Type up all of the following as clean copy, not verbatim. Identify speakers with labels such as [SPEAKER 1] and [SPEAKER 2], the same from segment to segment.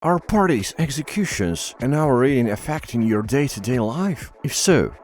[SPEAKER 1] Are parties, executions, and overeating affecting your day-to-day life? If so,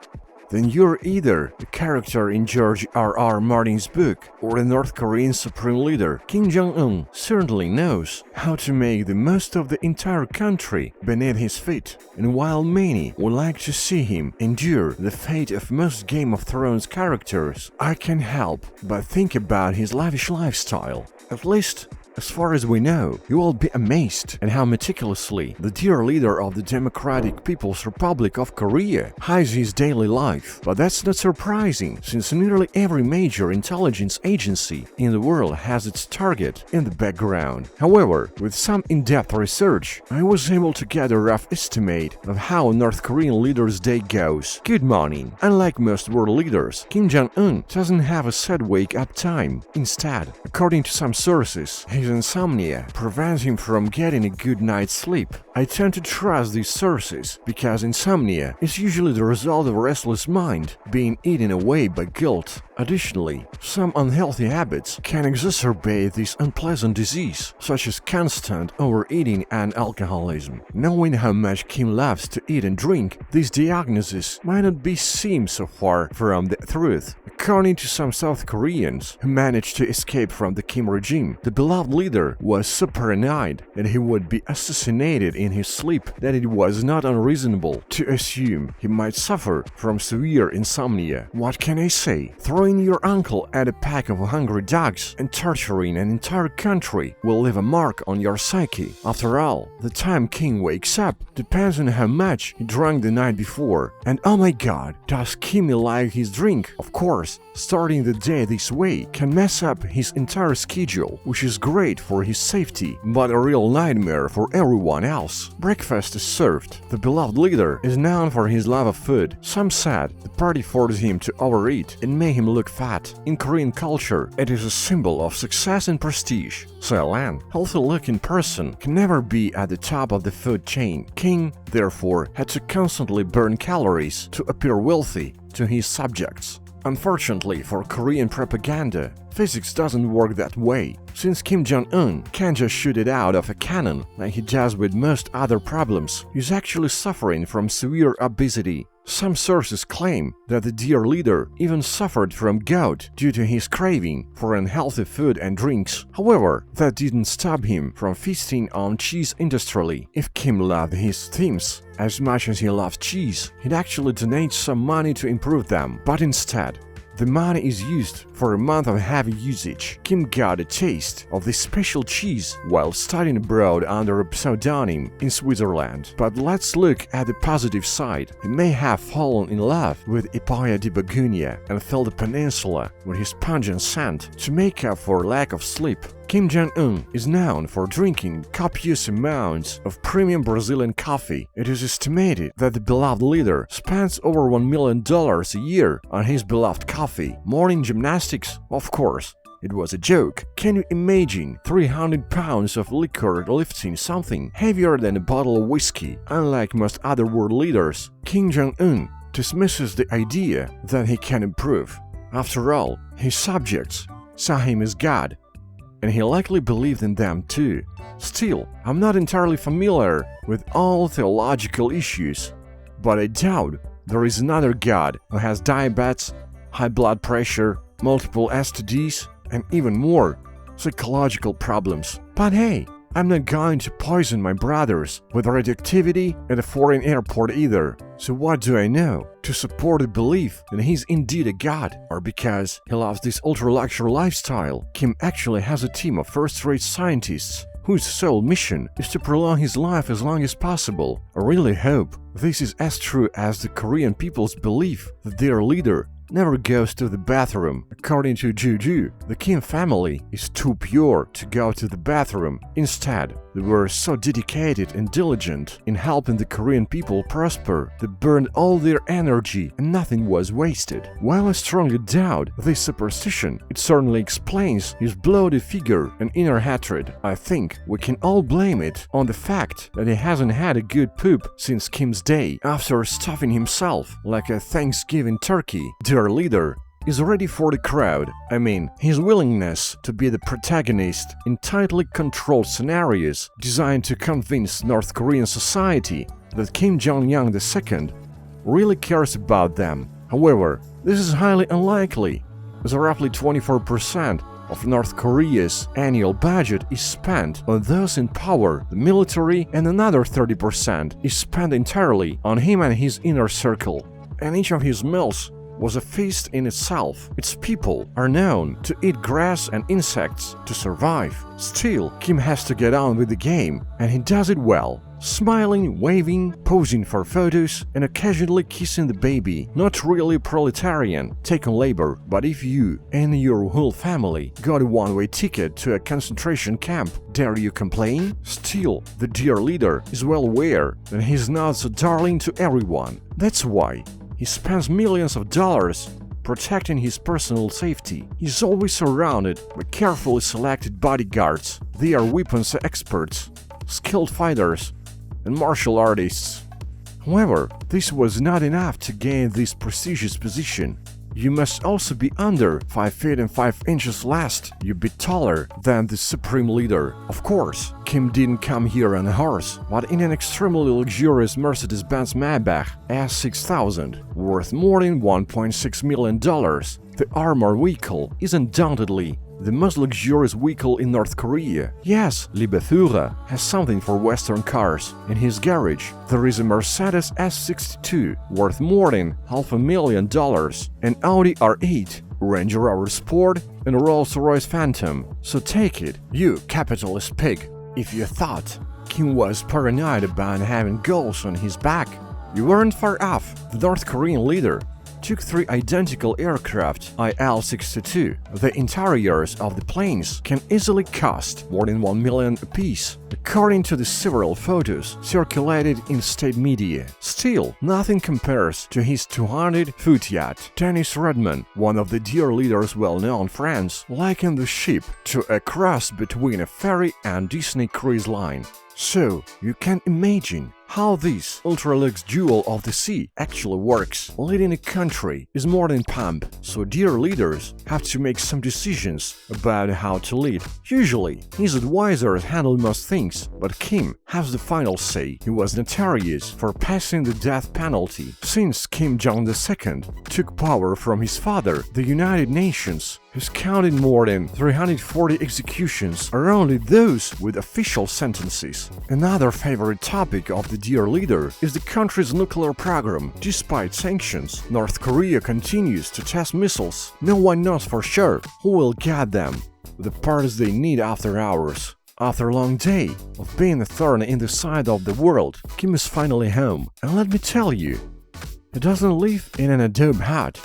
[SPEAKER 1] then you're either a character in JRR Martin's book or the North Korean Supreme Leader. Kim Jong-un certainly knows how to make the most of the entire country beneath his feet, and while many would like to see him endure the fate of most Game of Thrones characters, I can't help but think about his lavish lifestyle. At least, as far as we know, you will be amazed at how meticulously the dear leader of the Democratic People's Republic of Korea hides his daily life. But that's not surprising, since nearly every major intelligence agency in the world has its target in the background. However, with some in-depth research, I was able to get a rough estimate of how a North Korean leader's day goes. Good morning. Unlike most world leaders, Kim Jong-un doesn't have a set wake-up time. Instead, according to some sources, his insomnia prevents him from getting a good night's sleep. I tend to trust these sources because insomnia is usually the result of a restless mind being eaten away by guilt. Additionally, some unhealthy habits can exacerbate this unpleasant disease, such as constant overeating and alcoholism. Knowing how much Kim loves to eat and drink, this diagnosis might not seem so far from the truth. According to some South Koreans who managed to escape from the Kim regime, the beloved leader was so paranoid that he would be assassinated in his sleep that it was not unreasonable to assume he might suffer from severe insomnia. What can I say? Throwing your uncle at a pack of hungry dogs and torturing an entire country will leave a mark on your psyche. After all, the time Kim wakes up depends on how much he drank the night before. And oh my god, does Kim like his drink? Of course, starting the day this way can mess up his entire schedule, which is great for his safety, but a real nightmare for everyone else. Breakfast is served. The beloved leader is known for his love of food. Some said the party forced him to overeat and made him look fat. In Korean culture, it is a symbol of success and prestige. So an healthy-looking person can never be at the top of the food chain. Kim, therefore, had to constantly burn calories to appear wealthy to his subjects. Unfortunately for Korean propaganda, physics doesn't work that way, since Kim Jong-un can't just shoot it out of a cannon like he does with most other problems. He's actually suffering from severe obesity. Some sources claim that the dear leader even suffered from gout due to his craving for unhealthy food and drinks. However, that didn't stop him from feasting on cheese industrially. If Kim loved his themes as much as he loves cheese, he'd actually donate some money to improve them. But instead, the money is used for a month of heavy usage. Kim got a taste of this special cheese while studying abroad under a pseudonym in Switzerland. But let's look at the positive side. He may have fallen in love with Ipoya di Begonia and filled the peninsula with his pungent scent to make up for lack of sleep. Kim Jong-un is known for drinking copious amounts of premium Brazilian coffee. It is estimated that the beloved leader spends over $1 million a year on his beloved coffee. Morning gymnastics? Of course. It was a joke. Can you imagine 300 pounds of liquor lifting something heavier than a bottle of whiskey? Unlike most other world leaders, Kim Jong-un dismisses the idea that he can improve. After all, his subjects saw him as God, and he likely believed in them too. Still, I'm not entirely familiar with all theological issues, but I doubt there is another God who has diabetes, high blood pressure, multiple STDs, and even more psychological problems. But hey, I'm not going to poison my brothers with radioactivity at a foreign airport either. So what do I know to support the belief that he's indeed a god? Or because he loves this ultra-luxury lifestyle, Kim actually has a team of first-rate scientists whose sole mission is to prolong his life as long as possible. I really hope this is as true as the Korean people's belief that their leader never goes to the bathroom. According to Juju, the Kim family is too pure to go to the bathroom. Instead, they were so dedicated and diligent in helping the Korean people prosper, they burned all their energy and nothing was wasted. While I strongly doubt this superstition, it certainly explains his bloated figure and inner hatred. I think we can all blame it on the fact that he hasn't had a good poop since Kim's day. After stuffing himself like a Thanksgiving turkey, their leader is ready for the crowd. I mean, his willingness to be the protagonist in tightly controlled scenarios designed to convince North Korean society that Kim Jong-un II really cares about them. However, this is highly unlikely, as roughly 24% of North Korea's annual budget is spent on those in power, the military, and another 30% is spent entirely on him and his inner circle. And each of his meals was a feast in itself. Its people are known to eat grass and insects to survive. Still, Kim has to get on with the game, and he does it well. Smiling, waving, posing for photos, and occasionally kissing the baby. Not really proletarian, take on labor, but if you and your whole family got a one-way ticket to a concentration camp, dare you complain? Still, the dear leader is well aware that he's not so darling to everyone. That's why he spends millions of dollars protecting his personal safety. He's always surrounded by carefully selected bodyguards. They are weapons experts, skilled fighters, and martial artists. However, this was not enough to gain this prestigious position. You must also be under 5 feet and 5 inches lest you be taller than the supreme leader. Of course, Kim didn't come here on a horse, but in an extremely luxurious Mercedes-Benz Maybach S6000, worth more than $1.6 million. The armored vehicle is undoubtedly the most luxurious vehicle in North Korea. Yes, Liebe Führer has something for Western cars. In his garage, there is a Mercedes S62 worth more than $500,000, an Audi R8, Range Rover Sport, and a Rolls-Royce Phantom. So take it, you capitalist pig. If you thought Kim was paranoid about having goals on his back, you weren't far off. The North Korean leader took 3 identical aircraft IL-62. The interiors of the planes can easily cost more than $1 million apiece, according to the several photos circulated in state media. Still, nothing compares to his 200-foot yacht. Dennis Rodman, one of the dear leader's well-known friends, likened the ship to a cross between a ferry and Disney cruise line. So, you can imagine how this ultra-luxe jewel of the sea actually works. Leading a country is more than pomp, so dear leaders have to make some decisions about how to lead. Usually, his advisors handle most things, but Kim has the final say. He was notorious for passing the death penalty. Since Kim Jong-un II took power from his father, the United Nations has counted more than 340 executions, are only those with official sentences. Another favorite topic of the dear leader is the country's nuclear program. Despite sanctions, North Korea continues to test missiles. No one knows for sure who will get them, the parts they need after hours. After a long day of being a thorn in the side of the world, Kim is finally home. And let me tell you, he doesn't live in an adobe hut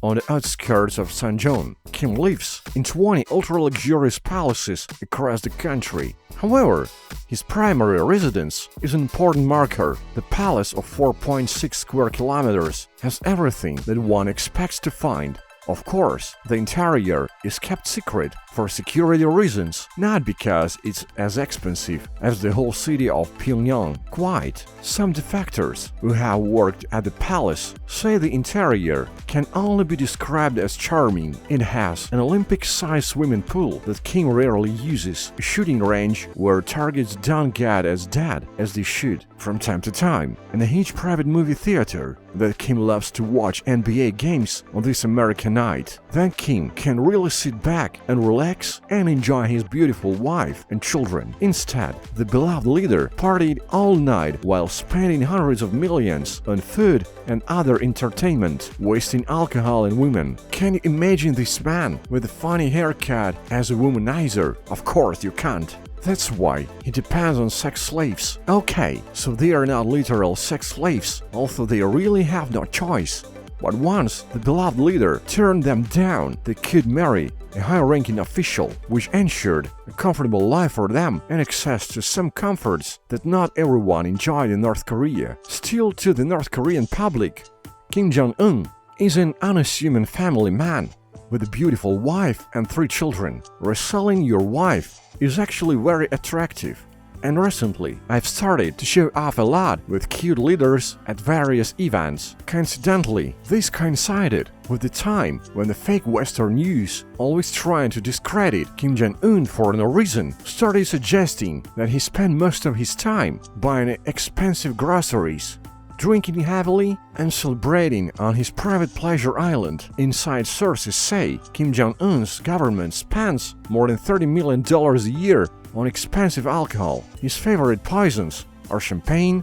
[SPEAKER 1] on the outskirts of Sanjeon. Kim lives in 20 ultra-luxurious palaces across the country. However, his primary residence is an important marker. The palace of 4.6 square kilometers has everything that one expects to find. Of course, the interior is kept secret for security reasons, not because it's as expensive as the whole city of Pyongyang. Quite. Some defectors who have worked at the palace say the interior can only be described as charming. It has an Olympic-sized swimming pool that Kim rarely uses, a shooting range where targets don't get as dead as they should from time to time, and a huge private movie theater that Kim loves to watch NBA games on this American night. Then Kim can really sit back and relax and enjoy his beautiful wife and children. Instead, the beloved leader partied all night while spending hundreds of millions on food and other entertainment, wasting alcohol and women. Can you imagine this man with a funny haircut as a womanizer? Of course you can't. That's why he depends on sex slaves. Okay, so they are not literal sex slaves, although they really have no choice. But once the beloved leader turned them down, they could marry a high-ranking official, which ensured a comfortable life for them and access to some comforts that not everyone enjoyed in North Korea. Still, to the North Korean public, Kim Jong-un is an unassuming family man with a beautiful wife and 3 children. Reselling your wife is actually very attractive. And recently, I've started to show off a lot with cute leaders at various events. Coincidentally, this coincided with the time when the fake Western news, always trying to discredit Kim Jong-un for no reason, started suggesting that he spent most of his time buying expensive groceries, drinking heavily, and celebrating on his private pleasure island. Inside sources say Kim Jong-un's government spends more than $30 million a year on expensive alcohol. His favorite poisons are champagne,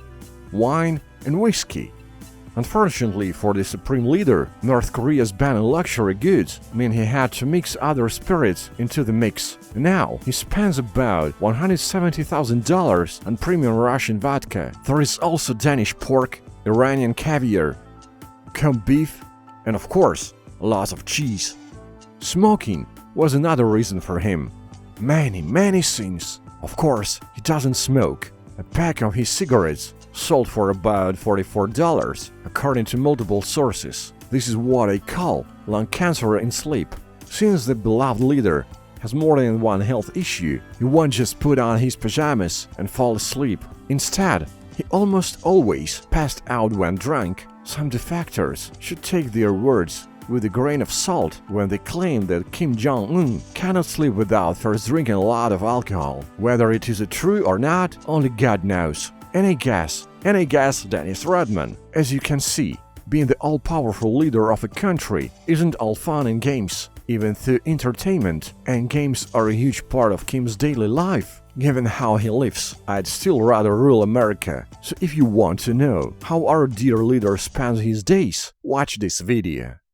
[SPEAKER 1] wine, and whiskey. Unfortunately for the supreme leader, North Korea's ban on luxury goods meant he had to mix other spirits into the mix. Now, he spends about $170,000 on premium Russian vodka. There is also Danish pork, Iranian caviar, corned beef, and of course, lots of cheese. Smoking was another reason for him. Many sins. Of course, he doesn't smoke. A pack of his cigarettes sold for about $44, according to multiple sources. This is what I call lung cancer in sleep. Since the beloved leader has more than one health issue, he won't just put on his pajamas and fall asleep. Instead, he almost always passed out when drunk. Some defectors should take their words with a grain of salt when they claim that Kim Jong-un cannot sleep without first drinking a lot of alcohol. Whether it is true or not, only God knows. And I guess Dennis Rodman. As you can see, being the all-powerful leader of a country isn't all fun and games. Even though entertainment and games are a huge part of Kim's daily life, given how he lives, I'd still rather rule America. So if you want to know how our dear leader spends his days, watch this video.